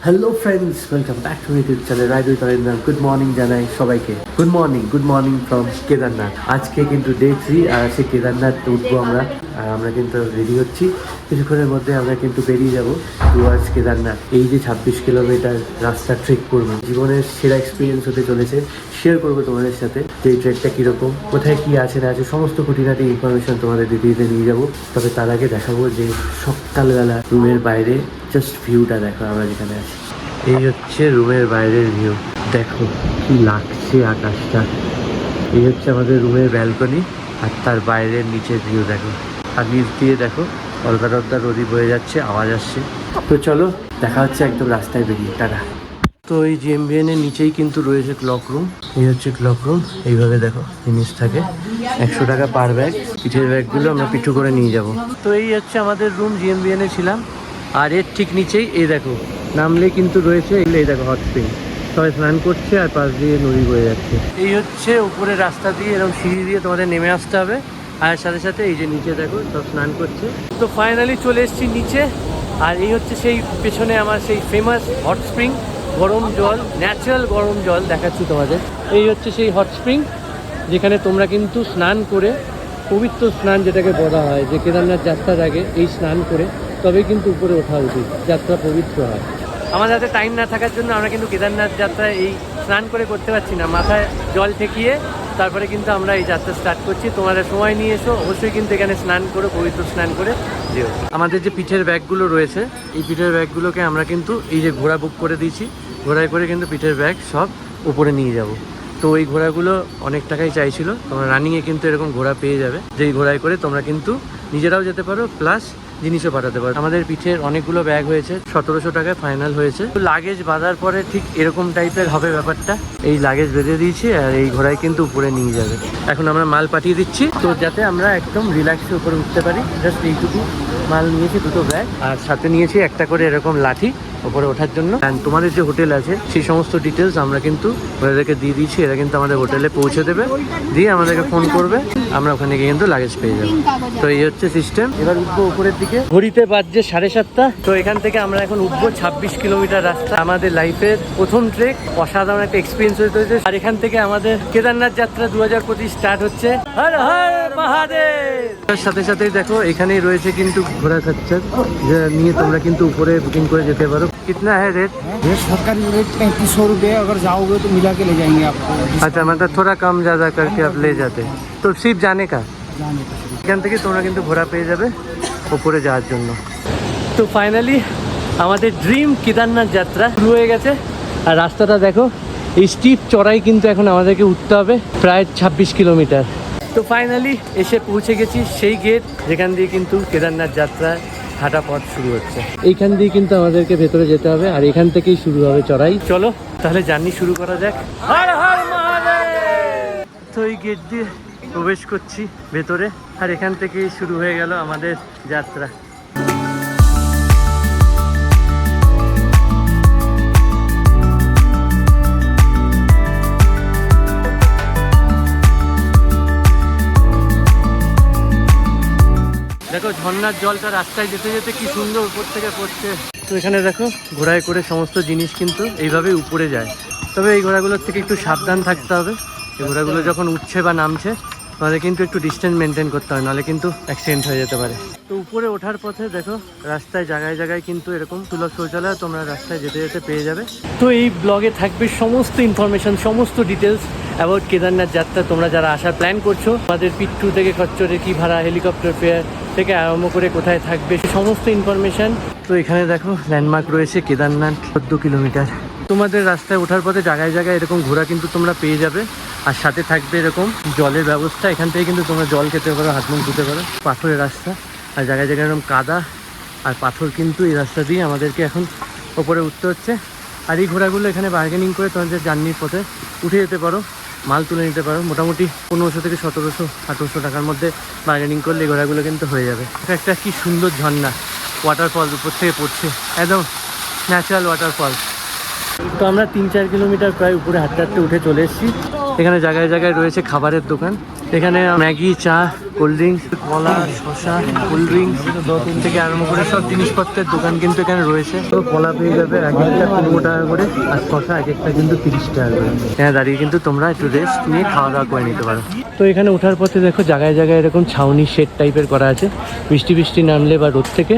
Hello friends, welcome back to YouTube channel ride with Arindam. Good morning জানাই সবাইকে। Good morning from Kedarnath. আজকে কিন্তু day 3 আর আজকে কেদারনাথ উঠবো আমরা। আর আমরা কিন্তু রেডি হচ্ছি, কিছুক্ষণের মধ্যে আমরা কিন্তু বেরিয়ে যাবো টুয়ার্ডস কেদারনাথ। এই যে 26 কিলোমিটার রাস্তা ট্রেক করবো, জীবনের সেরা এক্সপিরিয়েন্স হতে চলেছে। শেয়ার করবো তোমাদের সাথে যে এই ট্রেকটা কীরকম, কোথায় কী আছে না আছে, সমস্ত খুঁটিনাটি ইনফরমেশন তোমাদের দিতে নিয়ে যাবো। তবে তার আগে দেখাবো যে সকালবেলা রুমের বাইরে জাস্ট ভিউটা দেখো, আমরা যেখানে আছি। এই হচ্ছে রুমের বাইরের ভিউ, দেখো কি লাগছে আকাশটা। এই হচ্ছে আমাদের রুমের ব্যালকনি, আর তার বাইরের নিচের ভিউ দেখো। আর নিচ দিয়ে দেখো অলকা টলকা নদী বয়ে যাচ্ছে, আওয়াজ আসছে। তো চলো দেখা হচ্ছে একদম রাস্তায় বেরিয়ে, টাটা। তো এই জিএমবিএন এর নিচেই কিন্তু রয়েছে ক্লক রুম। এই হচ্ছে ক্লক রুম, এইভাবে দেখো জিনিস থাকে। 100 টাকা পার ব্যাগ। পিঠের ব্যাগগুলো আমরা পিঠু করে নিয়ে যাব। তো এই হচ্ছে আমাদের রুম, জিএমবিএন এ ছিলাম। আর এর ঠিক নিচেই এই দেখো, নামলে কিন্তু রয়েছে এই দেখো হট স্প্রিং। সবাই স্নান করছে আর পাশ দিয়ে নদী বয়ে যাচ্ছে। এই হচ্ছে উপরের রাস্তা দিয়ে এরকম সিঁড়ি দিয়ে তোমাদের নেমে আসতে হবে। আর সাথে সাথে এই যে নিচে দেখো সব স্নান করছে। তো ফাইনালি চলে এসেছি নিচে। আর এই হচ্ছে সেই পেছনে আমার সেই ফেমাস হট স্প্রিং, গরম জল, ন্যাচারাল গরম জল দেখাচ্ছি তোমাদের। এই হচ্ছে সেই হট স্প্রিং যেখানে তোমরা কিন্তু স্নান করে, পবিত্র স্নান যেটাকে বলা হয়, যে কেদারনাথ যাত্রার আগে এই স্নান করে তবে কিন্তু উপরে ওঠা উচিত, যাত্রা পবিত্র হয়। আমাদের হাতে টাইম না থাকার জন্য আমরা কিন্তু কেদারনাথ যাত্রা এই স্নান করে করতে পারছি না। মাথায় জল ঠেকিয়ে তারপরে কিন্তু আমরা এই যাত্রা স্টার্ট করছি। তোমাদের সময় নিয়ে এসো, অবশ্যই কিন্তু এখানে স্নান করো, পবিত্র স্নান করে যেও। আমাদের যে পিঠের ব্যাগগুলো রয়েছে, এই পিঠের ব্যাগগুলোকে আমরা কিন্তু এই যে ঘোড়া বুক করে দিয়েছি, ঘোড়ায় করে কিন্তু পিঠের ব্যাগ সব উপরে নিয়ে যাব। তো এই ঘোড়াগুলো অনেক টাকাই চাইছিল, তোমরা রানিংয়ে কিন্তু এরকম ঘোড়া পেয়ে যাবে, যেই ঘোড়ায় করে তোমরা কিন্তু নিজেরাও যেতে পারো, প্লাস জিনিসও পাঠাতে পারো। আমাদের পিঠের অনেকগুলো ব্যাগ হয়েছে, 1700 টাকায় ফাইনাল হয়েছে। তো লাগেজ বাঁধার পরে ঠিক এরকম টাইপের হবে ব্যাপারটা। এই লাগেজ বেঁধে দিয়েছি আর এই ঘোড়ায় কিন্তু উপরে নিয়ে যাবে। এখন আমরা মাল পাঠিয়ে দিচ্ছি, তো যাতে আমরা একদম রিল্যাক্সে উপরে উঠতে পারি। জাস্ট এইটুকু মাল নিয়েছি, 2টো ব্যাগ, আর সাথে নিয়েছি একটা করে এরকম লাঠি উপরে ওঠার জন্য। অ্যান্ড তোমাদের যে হোটেল আছে সেই সমস্ত ডিটেলস আমরা কিন্তু ওদেরকে দিয়ে দিয়েছি। এরা কিন্তু আমাদের হোটেলে পৌঁছে দেবে, দিয়ে আমাদেরকে ফোন করবে, আমরা ওখানে গিয়ে কিন্তু লাগেজ পেয়ে যাবো। তো এই হচ্ছে সিস্টেম। এবার উঠবো উপরের দিকে, ঘড়িতে বাজছে 7:30। তো এখান থেকে আমরা এখন উঠবো 26 কিলোমিটার রাস্তা। আমাদের লাইফের প্রথম ট্রেক, অসাধারণ একটা এক্সপিরিয়েন্স হয়েছে। আর এখান থেকে আমাদের কেদারনাথ যাত্রা 2025 স্টার্ট হচ্ছে। হর হর মহাদেব। তার সাথে সাথেই দেখো এখানেই রয়েছে কিন্তু ঘোড়া খচ্চর, যা নিয়ে তোমরা কিন্তু উপরে বুকিং করে যেতে পারো। कितना है रेट? रेट सरकारी रेट 3500 रुपये। अगर जाओगे तो मिला के ले जाएंगे आपको। अच्छा, मतलब थोड़ा कम ज़्यादा करके आप ले जाते, तो सिर्फ जाने का? जाने का सिर्फ। এখান থেকে তোমরা কিন্তু ঘোড়া পেয়ে যাবে উপরে যাওয়ার জন্য। তো ফাইনালি আমাদের ড্রিম কেদারনাথ যাত্রা শুরু হয়ে গেছে। আর রাস্তাটা দেখো, এই স্টিপ চড়াই কিন্তু এখন আমাদেরকে উঠতে হবে প্রায় 26 কিলোমিটার। তো ফাইনালি এসে পৌঁছে গেছি সেই গেট যেখান দিয়ে কিন্তু কেদারনাথ যাত্রা হাঁটা পথ শুরু হচ্ছে। এইখান দিয়ে কিন্তু আমাদেরকে ভেতরে যেতে হবে, আর এখান থেকেই শুরু হবে চড়াই। চলো তাহলে জার্নি শুরু করা যাক। হর হর মহাদেব। তো এই গেট দিয়ে প্রবেশ করছি ভেতরে, আর এখান থেকেই শুরু হয়ে গেল আমাদের যাত্রা। দেখো ঝর্ণার জলটা রাস্তায় যেতে যেতে কি সুন্দর উপর থেকে পড়ছে। তো এখানে দেখো ঘোড়ায় করে সমস্ত জিনিস কিন্তু এইভাবে উপরে যায়। তবে এই ঘোড়াগুলোর থেকে একটু সাবধান থাকতে হবে। এই ঘোড়াগুলো যখন উঠছে বা নামছে তাহলে কিন্তু একটু ডিস্টেন্স মেনটেন করতে হয়, নাহলে কিন্তু অ্যাক্সিডেন্ট হয়ে যেতে পারে। তো উপরে ওঠার পথে দেখো রাস্তায় জায়গায় জায়গায় কিন্তু এরকম সুলভ শৌচালয় তোমরা রাস্তায় যেতে যেতে পেয়ে যাবে। তো এই ব্লগে থাকবে সমস্ত ইনফরমেশন, সমস্ত ডিটেলস অ্যাবাউট কেদারনাথ যাত্রা। তোমরা যারা আসার প্ল্যান করছো, আমাদের পিট্টু থেকে খচ্চরে কি ভাড়া, হেলিকপ্টার ফেয়ার থেকে আরম্ভ করে কোথায় থাকবে সমস্ত ইনফরমেশন। তো এখানে দেখো ল্যান্ডমার্ক রয়েছে কেদারনাথ 14 কিলোমিটার। তোমাদের রাস্তায় ওঠার পথে জায়গায় জায়গায় এরকম ঘোড়া কিন্তু তোমরা পেয়ে যাবে, আর সাথে থাকবে এরকম জলের ব্যবস্থা। এখান থেকে কিন্তু তোমরা জল খেতে পারো, হাত মুখ ধুতে পারো। পাথরের রাস্তা, আর জায়গায় জায়গায় এরকম কাদা আর পাথর, কিন্তু এই রাস্তা দিয়ে আমাদেরকে এখন ওপরে উঠতে হচ্ছে। আর এই ঘোড়াগুলো এখানে বার্গেনিং করে তোমাদের জার্নির পথে উঠে যেতে পারো, মাল তুলে নিতে পারো। মোটামুটি 1500 থেকে 1700-1800 টাকার মধ্যে বার্গেনিং করলে এই ঘোড়াগুলো কিন্তু হয়ে যাবে। একটা কি সুন্দর ঝর্ণা, ওয়াটারফল উপর থেকে পড়ছে, একদম ন্যাচারাল ওয়াটারফল। তো আমরা 3-4 কিলোমিটার প্রায় উপরে হাঁটতে হাঁটতে উঠে চলে এসেছি। এখানে জায়গায় জায়গায় রয়েছে খাবারের দোকান। এখানে ম্যাগি, চা কোল্ড ড্রিঙ্কস, কলা, শসা, কোল্ড ড্রিঙ্কস থেকে আরম্ভ করে সব জিনিসপত্রের দোকান কিন্তু এখানে রয়েছে। তো কলা পেয়ে যাবে এক একটা 15 টাকা করে, আর শসা এক একটা কিন্তু 30 টাকা করে। এখানে দাঁড়িয়ে কিন্তু তোমরা একটু রেস্ট নিয়ে খাওয়া দাওয়া করে নিতে পারো। তো এখানে ওঠার পথে দেখো জায়গায় জায়গায় এরকম ছাউনি শেড টাইপের করা আছে, বৃষ্টি নামলে বা রোদ থেকে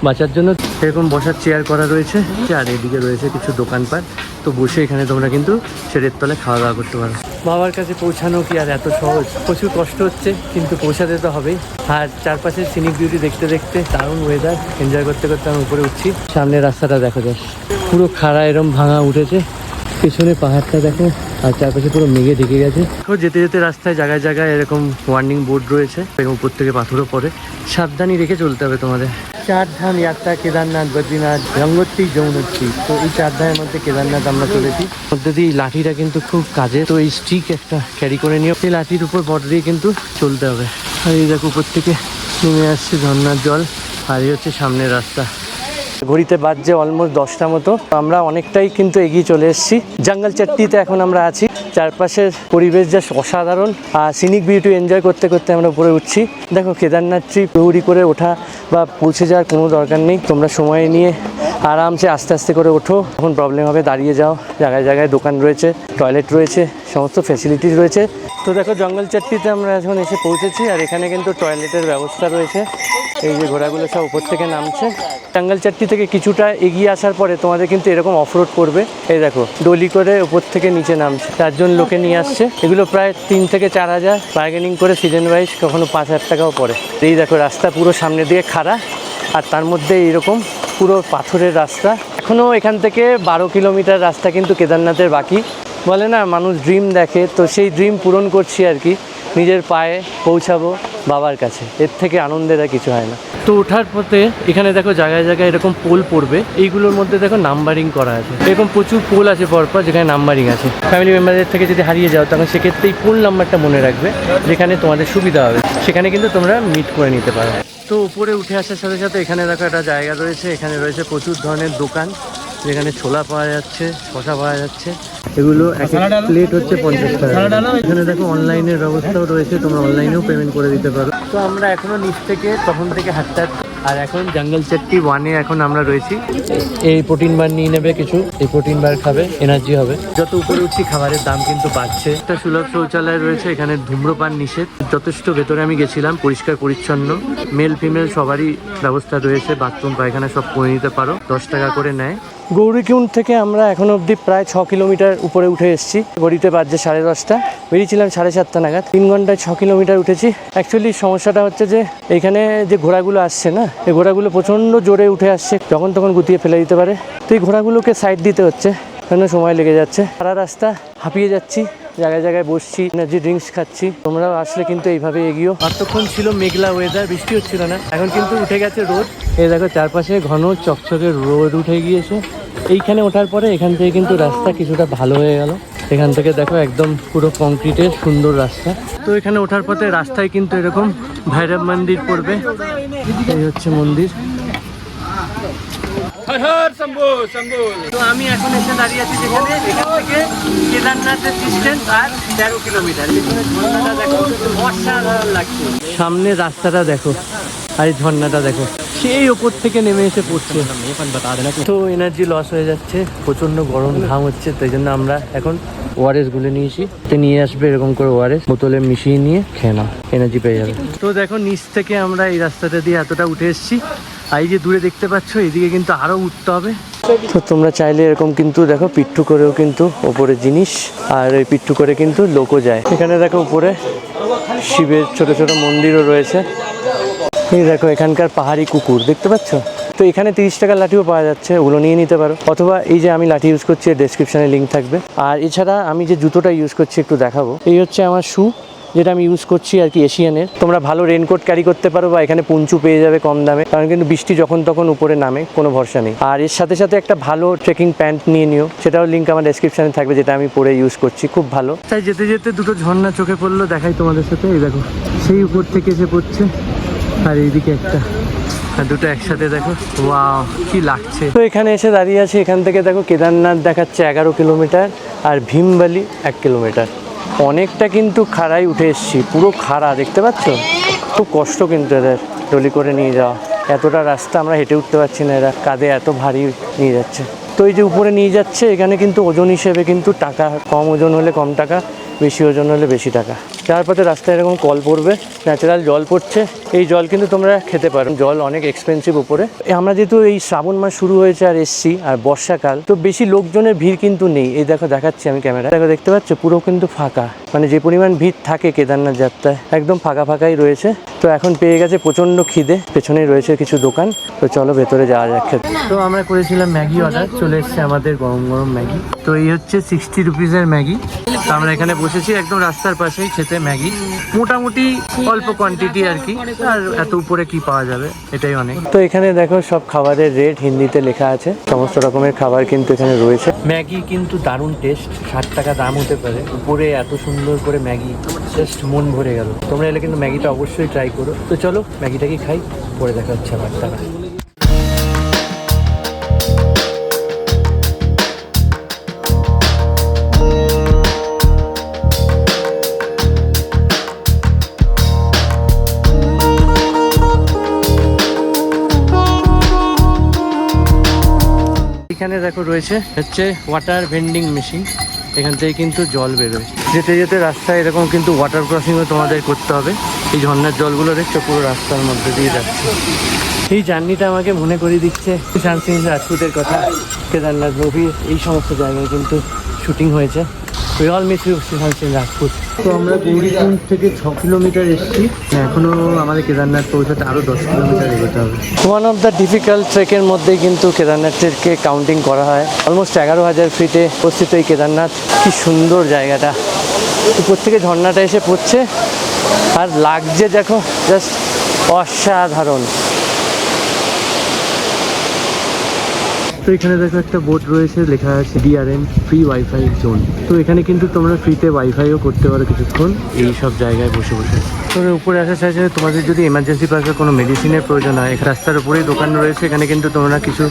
বাঁচার জন্য এরকম বসার চেয়ার করা রয়েছে। আর এদিকে রয়েছে কিছু দোকানপাট, তো বসে এখানে তোমরা কিন্তু শেডের তলে খাওয়া দাওয়া করতে পারো। বাবার কাছে পৌঁছানো কি আর এত সহজ, প্রচুর কষ্ট হচ্ছে কিন্তু পৌঁছাতে তো হবেই। আর চারপাশের সিনিক বিউটি দেখতে দেখতে দারুণ ওয়েদার এনজয় করতে করতে আমি উপরে উঠছি। সামনের রাস্তাটা দেখো, যাস পুরো খাড়া এরম ভাঙা উঠেছে, পেছনে পাহাড়টা দেখো, আর চারপাশে পুরো মেঘে ঢেকে গেছে। তো যেতে যেতে রাস্তায় জায়গায় জায়গায় এরকম ওয়ার্নিং বোর্ড রয়েছে, এবং উপর থেকে পাথরও পড়ে, সাবধানী রেখে চলতে হবে তোমাদের। 4 ধাম যাত্রা, কেদারনাথ, বদ্রীনাথ, গঙ্গোত্রী, যমুনোত্রী। তো এই 4 ধামের মধ্যে কেদারনাথ আমরা চলেছি। মধ্যে দিয়ে এই লাঠিটা কিন্তু খুব কাজে, তো এই স্টিক একটা ক্যারি করে নিয়ে এই লাঠির উপর বট দিয়ে কিন্তু চলতে হবে। আর এই দেখো উপর থেকে নেমে আসছে ঝর্ণার জল, আর এই হচ্ছে সামনের রাস্তা। ঘড়িতে বাজছে অলমোস্ট 10টা মতো। আমরা অনেকটাই কিন্তু এগিয়ে চলে এসেছি। জঙ্গল চাট্টিতে এখন আমরা আছি। চারপাশের পরিবেশ যা অসাধারণ, আর সিনিক বিউটি এনজয় করতে করতে আমরা উপরে উঠছি। দেখো কেদারনাথ ট্রিপ দৌড়ি করে ওঠা বা পৌঁছে যাওয়ার কোনো দরকার নেই, তোমরা সময় নিয়ে আরামসে আস্তে আস্তে করে ওঠো। তখন প্রবলেম হবে, দাঁড়িয়ে যাও। জায়গায় জায়গায় দোকান রয়েছে, টয়লেট রয়েছে, সমস্ত ফ্যাসিলিটিস রয়েছে। তো দেখো জঙ্গল চাট্টিতে আমরা এখন এসে পৌঁছেছি, আর এখানে কিন্তু টয়লেটের ব্যবস্থা রয়েছে। এই যে ঘোড়াগুলো সব উপর থেকে নামছে। জঙ্গল চাট্টি থেকে কিছুটা এগিয়ে আসার পরে তোমাদের কিন্তু এরকম অফরোড করবে। এই দেখো ডলি করে উপর থেকে নিচে নামছে, 4 জন লোকে নিয়ে আসছে। এগুলো প্রায় 3 থেকে 4 হাজার, বার্গেনিং করে সিজন ওয়াইজ কখনো 5,000 টাকাও পড়ে। এই দেখো রাস্তা পুরো সামনে দিয়ে খাড়া, আর তার মধ্যে এইরকম পুরো পাথরের রাস্তা। এখনও এখান থেকে 12 কিলোমিটার রাস্তা কিন্তু কেদারনাথের বাকি। বলে না মানুষ ড্রিম দেখে, তো সেই ড্রিম পূরণ করছি আর কি। নিজের পায়ে পৌঁছাবো বাবার কাছে, এর থেকে আনন্দের আর কিছু হয় না। তো ওঠার পথে এখানে দেখো জায়গায় জায়গায় এরকম পোল পড়বে, এইগুলোর মধ্যে দেখো নাম্বারিং করা আছে। এরকম প্রচুর পোল আছে পরপর, যেখানে নাম্বারিং আছে। ফ্যামিলি মেম্বারদের থেকে যদি হারিয়ে যাও, তখন সেক্ষেত্রে এই পোল নাম্বারটা মনে রাখবে, যেখানে তোমাদের সুবিধা হবে, সেখানে কিন্তু তোমরা মিট করে নিতে পারো। তো উপরে উঠে আসার সাথে সাথে এখানে দেখো একটা জায়গা রয়েছে, এখানে রয়েছে প্রচুর ধরনের দোকান, যেখানে ছোলা পাওয়া যাচ্ছে, শসা পাওয়া যাচ্ছে। এগুলো এক প্লেট হচ্ছে 50 টাকা। এখানে দেখো অনলাইনের ব্যবস্থাও রয়েছে, তোমরা অনলাইনেও পেমেন্ট করে দিতে পারো। তো আমরা এখনো নিচ থেকে তখন থেকে হাঁটতে, আর এখন জঙ্গল চাট্টি 1-এ এখন আমরা রয়েছি। এই প্রোটিন বার নিয়ে নেবে কিছু, এই প্রোটিন বার খাবে, এনার্জি হবে। যত উপরে উঠছি খাবারের দাম কিন্তু বাড়ছে। একটা সুলভ শৌচালয় রয়েছে, এখানে ধূম্রপান নিষেধ। যথেষ্ট ভেতরে আমি গেছিলাম, পরিষ্কার পরিচ্ছন্ন, মেল ফিমেল সবারই ব্যবস্থা রয়েছে, বাথরুম পায়খানা সব করে নিতে পারো, 10 টাকা করে নেয়। গৌরীকুণ্ড থেকে আমরা এখন অবধি প্রায় 6 কিলোমিটার উপরে উঠে এসেছি। ঘড়িতে বাজছে 10:30, বেরিয়েছিলাম 7:30 নাগাদ। 3 ঘন্টায় 6 কিলোমিটার উঠেছি। অ্যাকচুয়ালি সমস্যাটা হচ্ছে যে এইখানে যে ঘোড়াগুলো আসছে না, এই ঘোড়াগুলো প্রচণ্ড জোরে উঠে আসছে, যখন তখন গুটিয়ে ফেলে দিতে পারে। তো এই ঘোড়াগুলোকে সাইড দিতে হচ্ছে, কারণ সময় লেগে যাচ্ছে। সারা রাস্তা হাঁপিয়ে যাচ্ছি, জায়গায় জায়গায় বসছি, এনার্জি ড্রিঙ্কস খাচ্ছি। তোমরাও আসলে কিন্তু এইভাবে এগিয়েও। এতক্ষণ ছিল মেঘলা ওয়েদার, বৃষ্টি হচ্ছিল না, এখন কিন্তু উঠে গেছে রোদ। এই দেখো চারপাশে ঘন চকচকে রোদ উঠে গিয়েছে। এইখানে ওঠার পরে এখান থেকে কিন্তু রাস্তা কিছুটা ভালো হয়ে গেল। এখান থেকে দেখো একদম পুরো কংক্রিটের সুন্দর রাস্তা। তো এখানে ওঠার পথে রাস্তায় কিন্তু এরকম ভৈরব মন্দির পড়বে। এই হচ্ছে মন্দির। তো আমি এখন এসে দাঁড়িয়ে আছি যেখানে, এখান থেকে কেদারনাথের ডিস্টেন্স আর 13 কিলোমিটার। ঝর্ণাটা দেখো, অসাধারণ লাগছে। সামনে রাস্তাটা দেখো, আর এই ঝর্ণাটা দেখো, সেই ওপর থেকে নেমে এসে পড়ছে। তো এনার্জি লস হয়ে যাচ্ছে, প্রচন্ড গরম ঘাম হচ্ছে, তাই জন্য আমরা এখন ওআরএস গুলে নিয়েছি। তো নিয়ে আসবে এরকম করে ওআরএস বোতলে মিশিয়ে নিয়ে খেয়ে নাও, এনার্জি পেয়ে যাবে। তো দেখো নিচ থেকে আমরা এই রাস্তাটা দিয়ে এতটা উঠে এসেছি, আর এই যে দূরে দেখতে পাচ্ছ এদিকে কিন্তু আরো উঠতে হবে। তো তোমরা চাইলে এরকম কিন্তু দেখো পিট্টু করেও কিন্তু ওপরে জিনিস, আর ওই পিট্টু করে কিন্তু লোকও যায়। এখানে দেখো উপরে শিবের ছোট ছোট মন্দিরও রয়েছে। এই দেখো এখানকার পাহাড়ি কুকুর দেখতে পাচ্ছ। তো এখানে 30 টাকার লাঠিও পাওয়া যাচ্ছে, ওগুলো নিয়ে নিতে পারো। অথবা এই যে আমি লাঠি ইউজ করছি, ডেসক্রিপশনে লিঙ্ক থাকবে। আর এছাড়া আমি যে জুতোটা ইউজ করছি একটু দেখাবো। এই হচ্ছে আমার শু, যেটা আমি ইউজ করছি আর কি, এশিয়ানের। তোমরা ভালো রেনকোট ক্যারি করতে পারো, বা এখানে পুঞ্চু পেয়ে যাবে কম দামে, কারণ কিন্তু বৃষ্টি যখন তখন উপরে নামে, কোনো ভরসা নেই। আর এর সাথে সাথে একটা ভালো ট্রেকিং প্যান্ট নিয়ে নিও, সেটাও লিঙ্ক আমার ডেসক্রিপশনে থাকবে, যেটা আমি পরে ইউজ করছি, খুব ভালো। তাই যেতে যেতে দুটো ঝর্ণা চোখে পড়লো, দেখাই তোমাদের সাথে। এই দেখো সেই উপর থেকে এসে পড়ছে, আর এইদিকে একটা, আর দুটো একসাথে দেখো, ওয়াও কি লাগছে। তো এখানে এসে দাঁড়িয়ে আছে, এখান থেকে দেখো কেদারনাথ দেখাচ্ছে 11 কিলোমিটার, আর ভীমবালি 1 কিলোমিটার। অনেকটা কিন্তু খাড়াই উঠে এসেছি, পুরো খাড়া দেখতে পাচ্ছ। খুব কষ্ট কিন্তু এদের ট্রলি করে নিয়ে যাওয়া, এতটা রাস্তা আমরা হেঁটে উঠতে পারছি না, এরা কাঁধে এত ভারী নিয়ে যাচ্ছে। তো এই যে উপরে নিয়ে যাচ্ছে, এখানে কিন্তু ওজন হিসেবে কিন্তু টাকা, কম ওজন হলে কম টাকা, বেশি ওজন হলে বেশি টাকা। যার পথে রাস্তায় এরকম কল পড়বে, ন্যাচারাল জল পড়ছে, এই জল কিন্তু তোমরা খেতে পারো। জল অনেক এক্সপেন্সিভ উপরে। আমরা যেহেতু এই শ্রাবণ মাস শুরু হয়েছে আর এসছি, আর বর্ষাকাল, তো বেশি লোকজনের ভিড় কিন্তু নেই। এই দেখো দেখাচ্ছি আমি ক্যামেরা, দেখো দেখতে পাচ্ছ পুরো কিন্তু ফাঁকা, মানে যে পরিমাণ ভিড় থাকে কেদারনাথ যাত্রায় একদম ফাঁকা ফাঁকাই রয়েছে। তো এখন পেয়ে গেছে প্রচণ্ড খিদে, পেছনেই রয়েছে কিছু দোকান, তো চলো ভেতরে যাওয়া যাক খেতে। তো আমরা করেছিলাম ম্যাগি অর্ডার, চলে এসছে আমাদের গরম গরম ম্যাগি। তো এই হচ্ছে 60 রুপিসের ম্যাগি। তো আমরা এখানে বসেছি একদম রাস্তার পাশেই খেতে ম্যাগি, মোটামুটি অল্প কোয়ান্টিটি আর কি, আর এত উপরে কি পাওয়া যাবে, এটাই অনেক। তো এখানে দেখো সব খাবারের রেট হিন্দিতে লেখা আছে, সমস্ত রকমের খাবার কিন্তু এখানে রয়েছে। ম্যাগি কিন্তু দারুণ টেস্ট, 60 টাকা দাম হতে পারে, উপরে এত সুন্দর করে ম্যাগি, জাস্ট মন ভরে গেল। তোমরা এলে কিন্তু ম্যাগিটা অবশ্যই ট্রাই করো। তো চলো ম্যাগিটাকে খাই, পরে দেখা হচ্ছে আবার। টাকা। এখানে দেখো রয়েছে হচ্ছে ওয়াটার ভেন্ডিং মেশিন, এখান থেকে কিন্তু জল বেরোয়। যেতে যেতে রাস্তায় এরকম কিন্তু ওয়াটার ক্রসিংও তোমাদের করতে হবে। এই ঝর্ণার জলগুলো দেখছো পুরো রাস্তার মধ্যে দিয়ে যাচ্ছে। এই জার্নিটা আমাকে মনে করিয়ে দিচ্ছে সুশান্ত সিং রাজপুতের কথা। কেদারনাথ মুভি এই সমস্ত জায়গায় কিন্তু শুটিং হয়েছে। We all miss you Sushant Singh Rajput. তো আমরা গৌরীকুণ্ড থেকে 6 কিলোমিটার এসেছি, এখনও আমাদের কেদারনাথ পৌঁছাতে আরও 10 কিলোমিটার এগোতে হবে। ওয়ান অফ দ্য ডিফিকাল্ট ট্রেকের মধ্যেই কিন্তু কেদারনাথকে কাউন্টিং করা হয়। অলমোস্ট 11,000 ফিটে অবস্থিত এই কেদারনাথ। কি সুন্দর জায়গাটা, উপর থেকে ঝর্ণাটা এসে পড়ছে আর লাগছে দেখো, জাস্ট অসাধারণ। তো এখানে দেখো একটা বোর্ড রয়েছে, লেখা আছে DRM ফ্রি ওয়াইফাই জোন। তো এখানে কিন্তু তোমরা ফ্রিতে ওয়াইফাইও করতে পারো কিছুক্ষণ এই সব জায়গায় বসে বসে। তো উপরে আসার সাথে সাথে তোমাদের যদি এমার্জেন্সি পারপাসে কোনো মেডিসিনের প্রয়োজন হয়, রাস্তার উপরেই দোকান রয়েছে, এখানে কিন্তু তোমরা কিছু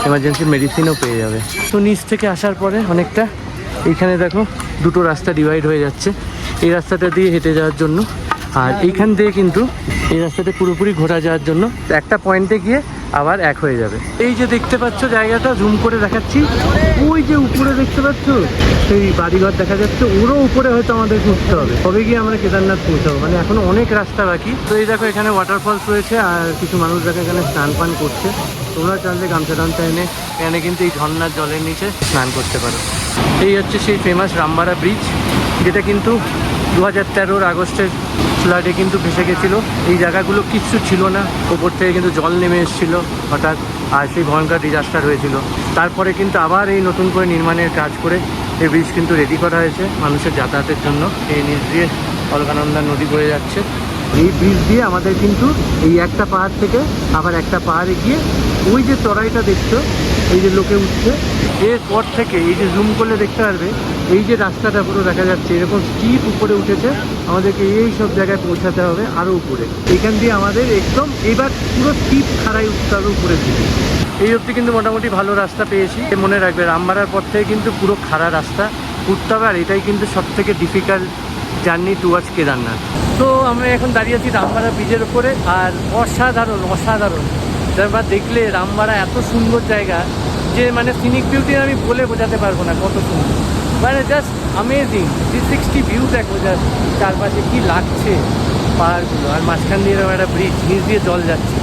এমার্জেন্সি মেডিসিনও পেয়ে যাবে। তো নিচ থেকে আসার পরে অনেকটা এইখানে দেখো দুটো রাস্তা ডিভাইড হয়ে যাচ্ছে, এই রাস্তাটা দিয়ে হেঁটে যাওয়ার জন্য, আর এইখান দিয়ে কিন্তু এই রাস্তাটা পুরোপুরি ঘোরা যাওয়ার জন্য। একটা পয়েন্টে গিয়ে আবার এক হয়ে যাবে। এই যে দেখতে পাচ্ছ জায়গাটা, জুম করে দেখাচ্ছি, ওই যে উপরে দেখতে পাচ্ছ সেই বাড়িঘর দেখা যাচ্ছে, ওরও উপরে হয়তো আমাদের উঠতে হবে, তবে গিয়ে আমরা কেদারনাথ পৌঁছাবো, মানে এখনো অনেক রাস্তা বাকি। তো এই দেখো এখানে ওয়াটারফলস রয়েছে, আর কিছু মানুষ দেখো এখানে স্নান পান করছে। তোমরা চাইলে গামছা টামছা এনে কিন্তু এই ঝর্ণার জলের নিচে স্নান করতে পারো। এই হচ্ছে সেই ফেমাস রামবারা ব্রিজ, যেটা কিন্তু 2013 আগস্টের ফ্লাডে কিন্তু ভেসে গেছিলো। এই জায়গাগুলো কিচ্ছু ছিল না, ওপর থেকে কিন্তু জল নেমে এসেছিলো হঠাৎ, আর সেই ভয়ঙ্কর ডিজাস্টার হয়েছিল। তারপরে কিন্তু আবার এই নতুন করে নির্মাণের কাজ করে এই ব্রিজ কিন্তু রেডি করা হয়েছে মানুষের যাতায়াতের জন্য। এই নিচ দিয়ে অলকানন্দা নদী বয়ে যাচ্ছে। এই ব্রিজ দিয়ে আমাদের কিন্তু এই একটা পাহাড় থেকে আবার একটা পাহাড়ে গিয়ে ওই যে চড়াইটা দেখছো, এই যে লোকে উঠছে, এরপর থেকে এই যে জুম করলে দেখতে পারবে এই যে রাস্তাটা পুরো দেখা যাচ্ছে এরকম স্টিপ উপরে উঠেছে। আমাদেরকে এই সব জায়গায় পৌঁছাতে হবে আরও উপরে, এইখান দিয়ে আমাদের একদম এবার পুরো স্টিপ খাড়াই উঠতে হবে উপরের দিকে। এই অবধি কিন্তু মোটামুটি ভালো রাস্তা পেয়েছি। মনে রাখবে রামবাড়ার পর থেকে কিন্তু পুরো খাড়া রাস্তা উঠতে হবে, আর এটাই কিন্তু সব থেকে ডিফিকাল্ট জার্নি টুয়ার্ডস কেদারনাথ। তো আমরা এখন দাঁড়িয়ে আছি রামবাড়া ব্রিজের উপরে, আর অসাধারণ অসাধারণ তারপর দেখলে রামবাড়া এত সুন্দর জায়গা যে মানে সিনিক বিউটি আমি বলে বোঝাতে পারবো না কত সুন্দর, মানে জাস্ট অ্যামেজিং। 360 ভিউ দেখো, জাস্ট চারপাশে কি লাগছে পাহাড়গুলো, আর মাঝখান দিয়ে এরকম একটা ব্রিজ, নিচ দিয়ে জল যাচ্ছে।